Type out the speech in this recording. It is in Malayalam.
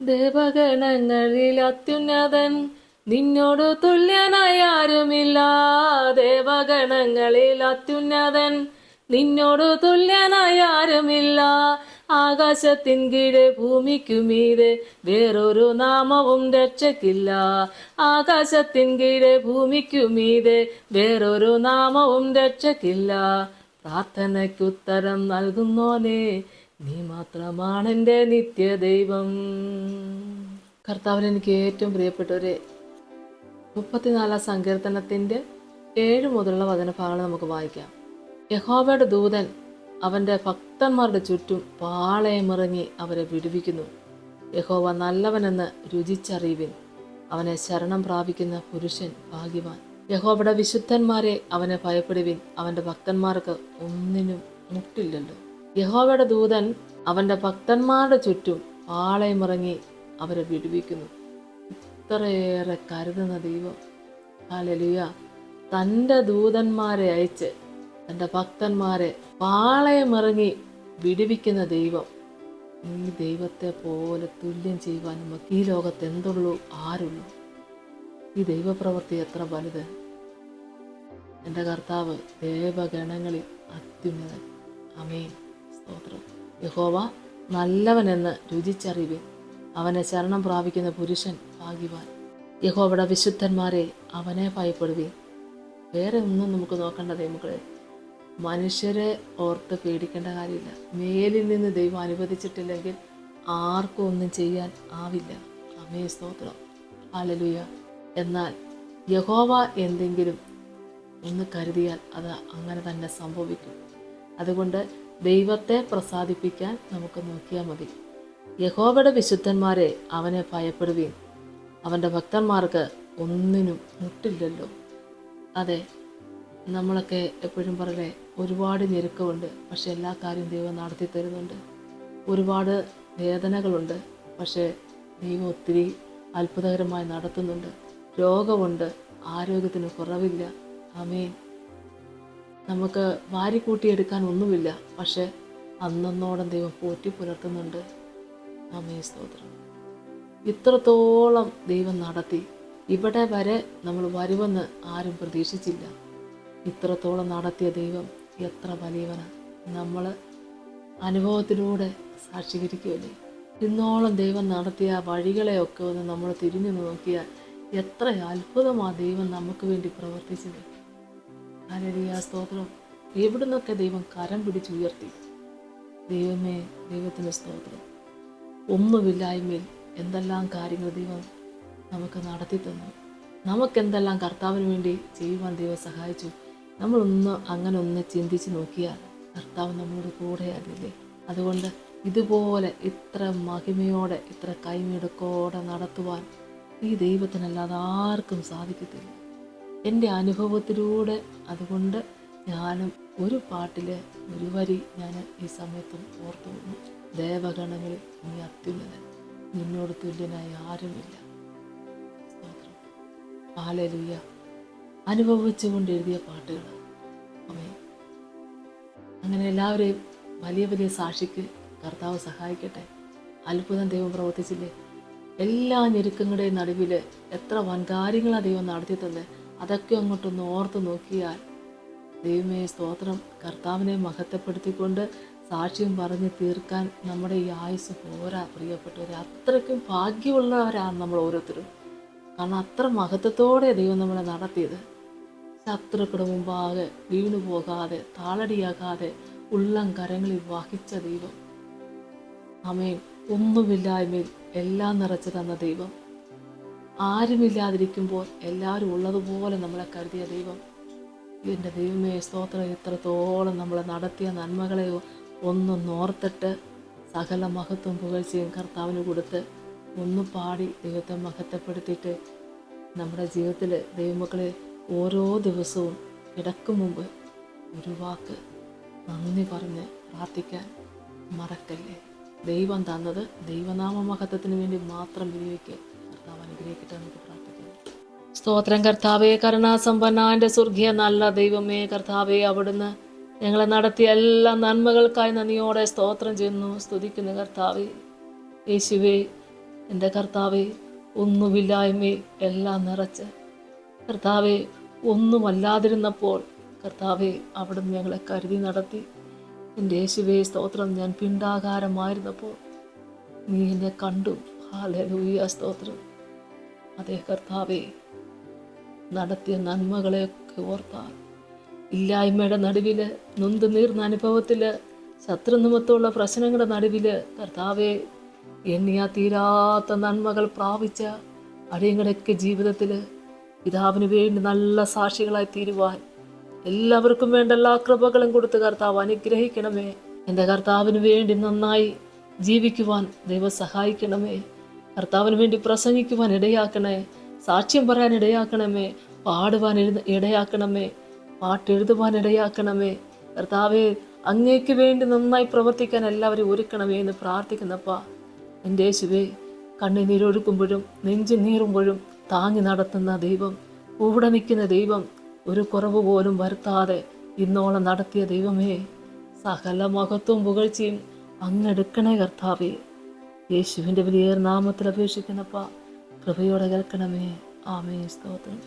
ദേവഗണങ്ങളിൽ അത്യുന്നതൻ, നിന്നോടു തുല്യനായി ആരുമില്ല. ദേവഗണങ്ങളിൽ അത്യുന്നതൻ, നിന്നോടു തുല്യനായി ആരുമില്ല. ആകാശത്തിൻ കീഴെ ഭൂമിക്കുമീതെ വേറൊരു നാമവും രക്ഷയ്ക്കില്ല. ആകാശത്തിൻ കീഴെ ഭൂമിക്കുമീതെ വേറൊരു നാമവും രക്ഷയ്ക്കില്ല. പ്രാർത്ഥനയ്ക്കുത്തരം നൽകുന്നോനേ, നീ മാത്രമാണെൻ്റെ നിത്യദൈവം. കർത്താവിൽ എനിക്ക് ഏറ്റവും പ്രിയപ്പെട്ടവരെ, 34 സങ്കീർത്തനത്തിൻ്റെ 7 മുതലുള്ള വചനഭാഗങ്ങൾ നമുക്ക് വായിക്കാം. യഹോവയുടെ ദൂതൻ അവൻ്റെ ഭക്തന്മാരുടെ ചുറ്റും പാളയമിറങ്ങി അവരെ വിടുവിക്കുന്നു. യഹോവ നല്ലവനെന്ന് രുചിച്ചറിയുവിൻ, അവനെ ശരണം പ്രാപിക്കുന്ന പുരുഷൻ ഭാഗ്യവാൻ. യഹോവയുടെ വിശുദ്ധന്മാരെ അവനെ ഭയപ്പെടുവിൻ, അവൻ്റെ ഭക്തന്മാർക്ക് ഒന്നിനും മുട്ടില്ലല്ലോ. യഹോവയുടെ ദൂതൻ അവൻ്റെ ഭക്തന്മാരുടെ ചുറ്റും പാളയമിറങ്ങി അവരെ വിടുവിക്കുന്നു. ഇത്രയേറെ കരുതുന്ന ദൈവം, ഹല്ലേലൂയ, തൻ്റെ ദൂതന്മാരെ അയച്ച് തൻ്റെ ഭക്തന്മാരെ പാളയമിറങ്ങി വിടുവിക്കുന്ന ദൈവം. ഈ ദൈവത്തെ പോലെ തുല്യം ചെയ്യുവാൻ നമുക്ക് ഈ ലോകത്ത് എന്തുള്ളൂ, ആരുള്ളൂ? ഈ ദൈവപ്രവൃത്തി എത്ര വലുത്! എൻ്റെ കർത്താവ് ദേവഗണങ്ങളിൽ അത്യുന്നതൻ. ആമേൻ, സ്തോത്രം. യഹോവ നല്ലവനെന്ന് രുചിച്ചറിയുവിൻ, അവനെ ശരണം പ്രാപിക്കുന്ന പുരുഷൻ ഭാഗ്യവാൻ. യഹോവയുടെ വിശുദ്ധന്മാരെ അവനെ ഭയപ്പെടുവിൻ. വേറെ ഒന്നും നമുക്ക് നോക്കേണ്ട ദൈവങ്ങളെ, മനുഷ്യരെ ഓർത്ത് പേടിക്കേണ്ട കാര്യമില്ല. മേലിൽ നിന്ന് ദൈവം അനുവദിച്ചിട്ടില്ലെങ്കിൽ ആർക്കും ഒന്നും ചെയ്യാൻ ആവില്ല. ആമേൻ, സ്തോത്രം, ഹല്ലേലൂയ. എന്നാൽ യഹോവ എന്തെങ്കിലും ഒന്ന് കരുതിയാൽ അത് അങ്ങനെ തന്നെ സംഭവിക്കും. അതുകൊണ്ട് ദൈവത്തെ പ്രസാദിപ്പിക്കാൻ നമുക്ക് നോക്കിയാൽ മതി. യഹോവയുടെ വിശുദ്ധന്മാരെ അവനെ ഭയപ്പെടുവീൻ, അവൻ്റെ ഭക്തന്മാർക്ക് ഒന്നിനും മുട്ടില്ലല്ലോ. അതെ, നമ്മളൊക്കെ എപ്പോഴും പറയലേ, ഒരുപാട് ഞെരുക്കമുണ്ട്, പക്ഷെ എല്ലാ കാര്യവും ദൈവം നടത്തി തരുന്നുണ്ട്. ഒരുപാട് വേദനകളുണ്ട്, പക്ഷേ ദൈവം ഒത്തിരി അത്ഭുതകരമായി നടത്തുന്നുണ്ട്. രോഗമുണ്ട്, ആരോഗ്യത്തിന് കുറവില്ല. ആമേൻ. നമുക്ക് വാരിക്കൂട്ടിയെടുക്കാൻ ഒന്നുമില്ല, പക്ഷെ അന്നന്നോളം ദൈവം പോറ്റി പുലർത്തുന്നുണ്ട്. ആമേൻ, സ്തോത്രം. ഇത്രത്തോളം ദൈവം നടത്തി. ഇവിടെ വരെ നമ്മൾ വരുമെന്ന് ആരും പ്രതീക്ഷിച്ചില്ല. ഇത്രത്തോളം നടത്തിയ ദൈവം എത്ര വലിയവനാണ്. നമ്മൾ അനുഭവത്തിലൂടെ സാക്ഷീകരിക്കുമല്ലേ. ഇന്നോളം ദൈവം നടത്തിയ വഴികളെയൊക്കെ ഒന്ന് നമ്മൾ തിരിഞ്ഞു നോക്കിയാൽ എത്ര അത്ഭുതമാണ് ദൈവം നമുക്ക് വേണ്ടി പ്രവർത്തിച്ചത്. ഹല്ലേലൂയ, സ്തോത്രം. എവിടുന്നൊക്കെ ദൈവം കരം പിടിച്ചുയർത്തി. ദൈവമേ, ദൈവത്തിന് സ്തോത്രം. ഒന്നുമില്ലായ്മയിൽ എന്തെല്ലാം കാര്യങ്ങൾ ദൈവം നമുക്ക് നടത്തി തന്നു. നമുക്കെന്തെല്ലാം കർത്താവിന് വേണ്ടി ചെയ്യുവാൻ ദൈവം സഹായിച്ചു. അങ്ങനെ ഒന്ന് ചിന്തിച്ച് നോക്കിയാൽ കർത്താവ് നമ്മളോട് കൂടെയാകില്ലേ. അതുകൊണ്ട് ഇതുപോലെ ഇത്ര മഹിമയോടെ, ഇത്ര കൈമിടുക്കോടെ നടത്തുവാൻ ഈ ദൈവത്തിനല്ലാതെ ആർക്കും സാധിക്കത്തില്ല. എൻ്റെ അനുഭവത്തിലൂടെ അതുകൊണ്ട് ഞാനും ഒരു പാട്ടിലെ ഒരു വരി ഞാൻ ഈ സമയത്തും ഓർത്തു വന്നു. ദേവഗണങ്ങളിൽ നീ അത്യുന്നതൻ, നിന്നോട് തുല്യനായി ആരുമില്ല. സ്തോത്രം, ഹല്ലേലൂയ. അനുഭവിച്ചുകൊണ്ട് എഴുതിയ പാട്ടുകൾ. ആമേൻ. അങ്ങനെ എല്ലാവരെയും വലിയ വലിയ സാക്ഷിക്ക് കർത്താവ് സഹായിക്കട്ടെ. അത്ഭുതം ദൈവം പ്രവർത്തിച്ചില്ലേ. എല്ലാ ഞെരുക്കങ്ങളുടെയും നടുവിൽ എത്ര വൻകാര്യങ്ങളാണ് ദൈവം നടത്തി തന്നെ. അതൊക്കെ അങ്ങോട്ടൊന്ന് ഓർത്ത് നോക്കിയാൽ ദൈവമേ, സ്തോത്രം. കർത്താവിനെ മഹത്വപ്പെടുത്തിക്കൊണ്ട് സാക്ഷ്യം പറഞ്ഞ് തീർക്കാൻ നമ്മുടെ ഈ ആയുസ് പോരാ പ്രിയപ്പെട്ടവരെ. അത്രയ്ക്കും ഭാഗ്യമുള്ളവരാണ് നമ്മൾ ഓരോരുത്തരും. കാരണം അത്ര മഹത്വത്തോടെ ദൈവം നമ്മളെ നടത്തിയത്. ശത്രുക്കളുടെ മുമ്പാകെ വീണു പോകാതെ, താളടിയാകാതെ ഉള്ളം കരങ്ങളിൽ വഹിച്ച ദൈവം. ആമേൻ. ഒന്നുമില്ലായ്മയിൽ എല്ലാം നിറച്ചു തന്ന ദൈവം. ആരുമില്ലാതിരിക്കുമ്പോൾ എല്ലാവരും ഉള്ളതുപോലെ നമ്മളെ കരുതിയ ദൈവം. എൻ്റെ ദൈവമേ, സ്തോത്രം. ഇത്രത്തോളം നമ്മളെ നടത്തിയ നന്മകളെ ഒന്നോർത്തിട്ട് സകല മഹത്വം പുകഴ്ചയും കർത്താവിന് കൊടുത്ത് ഒന്ന് പാടി ദൈവത്തെ മഹത്വപ്പെടുത്തിയിട്ട് നമ്മുടെ ജീവിതത്തിൽ ദൈവമക്കളെ ഓരോ ദിവസവും കിടക്കും മുമ്പ് ഒരു വാക്ക് നന്ദി പറഞ്ഞ് പ്രാർത്ഥിക്കാൻ മറക്കല്ലേ. ദൈവം തന്നത് ദൈവനാമ മഹത്വത്തിന് വേണ്ടി മാത്രം വിനിയോഗിക്കുക. കർത്താവ് അനുഗ്രഹിക്കട്ടെ. നമുക്ക് പ്രാർത്ഥിക്കാം. സ്തോത്രം കർത്താവേ, കരുണാസമ്പന്നാന്റെ സ്വർഗീയ നല്ല ദൈവമേ, കർത്താവേ, അവിടുന്ന് ഞങ്ങളെ നടത്തിയ എല്ലാ നന്മകൾക്കായി നന്ദിയോടെ സ്തോത്രം ചെയ്യുന്നു, സ്തുതിക്കുന്നു. കർത്താവേ, യേശുവേ, എൻ്റെ കർത്താവെ, ഒന്നുമില്ലായ്മയിൽ എല്ലാം നിറച്ച് കർത്താവെ, ഒന്നുമല്ലാതിരുന്നപ്പോൾ കർത്താവെ അവിടുന്ന് ഞങ്ങളെ കരുതി നടത്തി. എൻ്റെ യേശുവേ സ്തോത്രം. ഞാൻ പിണ്ടാകാരമായിരുന്നപ്പോൾ നീ എന്നെ കണ്ടു. ഹല്ലേലൂയ സ്തോത്രം. അതേ കർത്താവെ, നടത്തിയ നന്മകളെയൊക്കെ ഓർത്താൽ ഇല്ലായ്മയുടെ നടുവിൽ, നൊന്ത് നീർന്ന അനുഭവത്തിൽ, ശത്രുനിമിത്തമുള്ള പ്രശ്നങ്ങളുടെ നടുവിൽ കർത്താവെ, എണ്ണിയാ തീരാത്ത നന്മകൾ പ്രാപിച്ച അടിയങ്ങളുടെയൊക്കെ ജീവിതത്തിൽ പിതാവിന് വേണ്ടി നല്ല സാക്ഷികളായി തീരുവാൻ എല്ലാവർക്കും വേണ്ട എല്ലാ കൃപകളും കൊടുത്ത് കർത്താവ് അനുഗ്രഹിക്കണമേ. എൻ്റെ കർത്താവിന് വേണ്ടി നന്നായി ജീവിക്കുവാൻ ദൈവം സഹായിക്കണമേ. കർത്താവിന് വേണ്ടി പ്രസംഗിക്കുവാൻ ഇടയാക്കണേ. സാക്ഷ്യം പറയാൻ ഇടയാക്കണമേ. പാടുവാൻ ഇടയാക്കണമേ. പാട്ടെഴുതുവാൻ ഇടയാക്കണമേ. കർത്താവെ, അങ്ങേക്ക് വേണ്ടി നന്നായി പ്രവർത്തിക്കാൻ എല്ലാവരും ഒരുക്കണമേ എന്ന് പ്രാർത്ഥിക്കുന്നപ്പാ. എൻ്റെ യേശുവേ, കണ്ണുനീരൊഴുക്കുമ്പോഴും നെഞ്ചു നീറുമ്പോഴും താങ്ങി നടത്തുന്ന ദൈവം, കൂടെ നിൽക്കുന്ന ദൈവം, ഒരു കുറവ് പോലും വരുത്താതെ ഇന്നോളം നടത്തിയ ദൈവമേ, സകല മഹത്വവും പുകഴ്ചയും അങ്ങെടുക്കണേ കർത്താവേ. യേശുവിൻ്റെ വലിയ നാമത്തിൽ അപേക്ഷിക്കുന്നപ്പാ, കൃപയോടെ കേൾക്കണമേ. ആമേൻ. സ്തോത്രം.